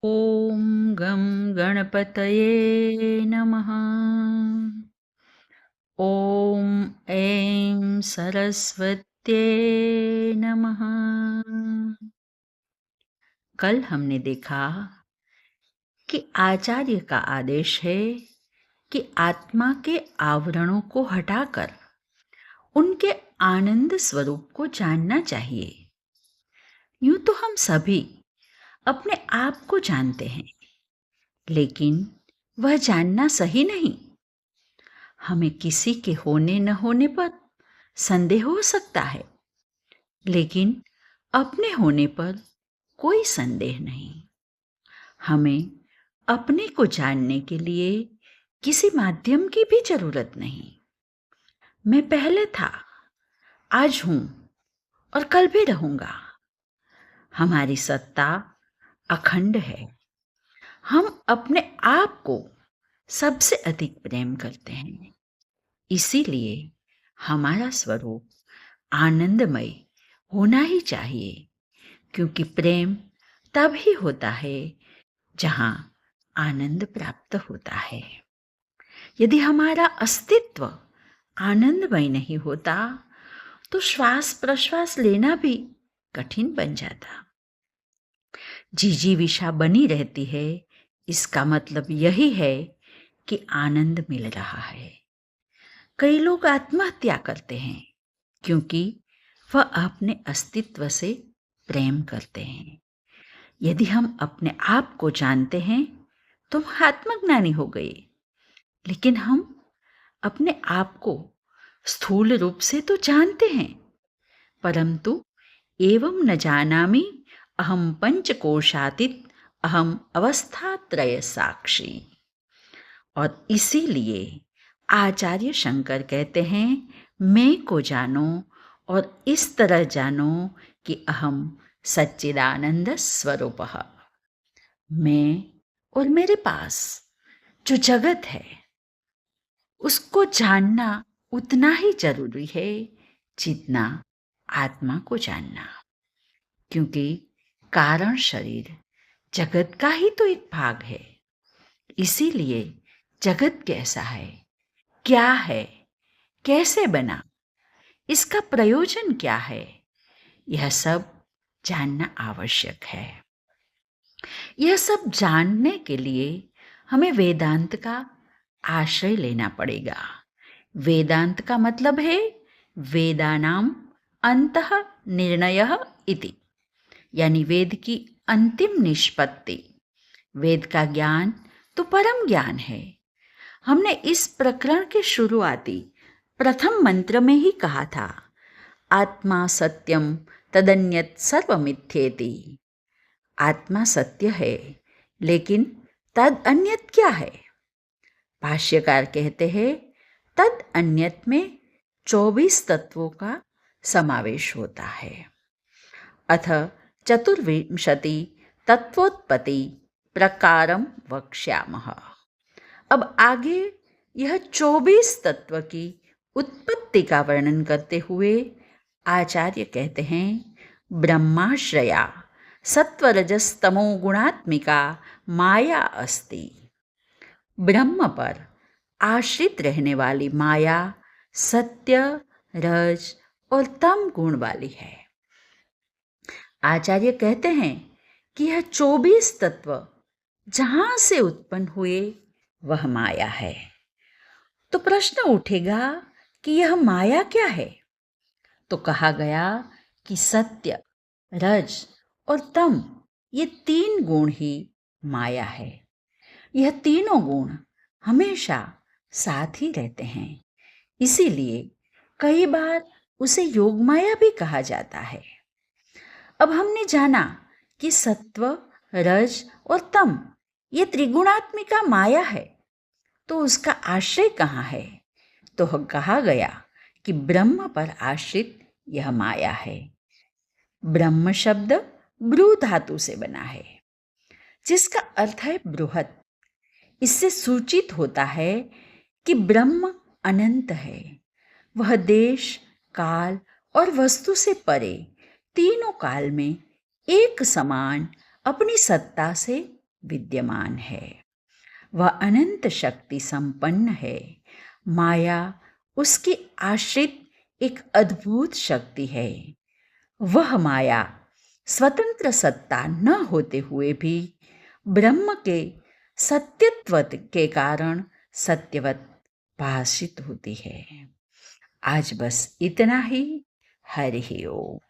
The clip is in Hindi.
ॐ गं गणपतये नमः। ॐ ऐं सरस्वत्यै नमः। कल हमने देखा कि आचार्य का आदेश है कि आत्मा के आवरणों को हटाकर उनके आनंद स्वरूप को जानना चाहिए। यूं तो हम सभी अपने आप को जानते हैं, लेकिन वह जानना सही नहीं। हमें किसी के होने न होने पर संदेह हो सकता है, लेकिन अपने होने पर कोई संदेह नहीं। हमें अपने को जानने के लिए किसी माध्यम की भी जरूरत नहीं। मैं पहले था, आज हूं और कल भी रहूंगा। हमारी सत्ता अखंड है। हम अपने आप को सबसे अधिक प्रेम करते हैं, इसीलिए हमारा स्वरूप आनंदमय होना ही चाहिए, क्योंकि प्रेम तब ही होता है जहाँ आनंद प्राप्त होता है। यदि हमारा अस्तित्व आनंदमय नहीं होता तो श्वास प्रश्वास लेना भी कठिन बन जाता। जिजीविषा बनी रहती है, इसका मतलब यही है कि आनंद मिल रहा है। कई लोग आत्महत्या करते हैं क्योंकि वह अपने अस्तित्व से प्रेम करते हैं। यदि हम अपने आप को जानते हैं तो हम आत्मज्ञानी हो गए, लेकिन हम अपने आप को स्थूल रूप से तो जानते हैं, परंतु एवं न जानामि अहम पंचकोशातीत अहम अवस्थात्रय साक्षी। और इसीलिए आचार्य शंकर कहते हैं, मैं को जानो और इस तरह जानो कि अहम सच्चिदानंद स्वरूप। मैं और मेरे पास जो जगत है उसको जानना उतना ही जरूरी है जितना आत्मा को जानना, क्योंकि कारण शरीर जगत का ही तो एक भाग है। इसीलिए जगत कैसा है, क्या है, कैसे बना, इसका प्रयोजन क्या है, यह सब जानना आवश्यक है। यह सब जानने के लिए हमें वेदांत का आश्रय लेना पड़ेगा। वेदांत का मतलब है वेदानाम अंतः निर्णयः इति, यानी वेद की अंतिम निष्पत्ति। वेद का ज्ञान तो परम ज्ञान है। हमने इस प्रकरण के शुरुआती प्रथम मंत्र में ही कहा था, आत्मा सत्यम तदन्यत सर्वमिथ्येति। आत्मा सत्य है, लेकिन तद अन्यत क्या है? भाष्यकार कहते हैं, तद अन्यत में 24 तत्वों का समावेश होता है। अथ चतुर्विंशति तत्वोत्पत्ति प्रकारम वक्ष्यामः। अब आगे यह 24 तत्व की उत्पत्ति का वर्णन करते हुए आचार्य कहते हैं, ब्रह्माश्रया सत्वरजस्तमो गुणात्मिका माया अस्ति। ब्रह्म पर आश्रित रहने वाली माया सत्य, रज और तम गुण वाली है। आचार्य कहते हैं कि यह 24 तत्व जहां से उत्पन्न हुए वह माया है। तो प्रश्न उठेगा कि यह माया क्या है? तो कहा गया कि सत्य, रज और तम ये 3 गुण ही माया है। यह तीनों गुण हमेशा साथ ही रहते हैं, इसीलिए कई बार उसे योग माया भी कहा जाता है। अब हमने जाना कि सत्व, रज और तम ये त्रिगुणात्मिका माया है, तो उसका आश्रय कहाँ है? तो कहा गया कि ब्रह्म पर आश्रित यह माया है। ब्रह्म शब्द ब्रू धातु से बना है, जिसका अर्थ है बृहत। इससे सूचित होता है कि ब्रह्म अनंत है। वह देश, काल और वस्तु से परे तीनों काल में एक समान अपनी सत्ता से विद्यमान है। वह अनंत शक्ति संपन्न है। माया उसकी आश्रित एक अद्भुत शक्ति है। वह माया स्वतंत्र सत्ता न होते हुए भी ब्रह्म के सत्यत्व के कारण सत्यवत भाषित होती है। आज बस इतना ही। हरि ओम।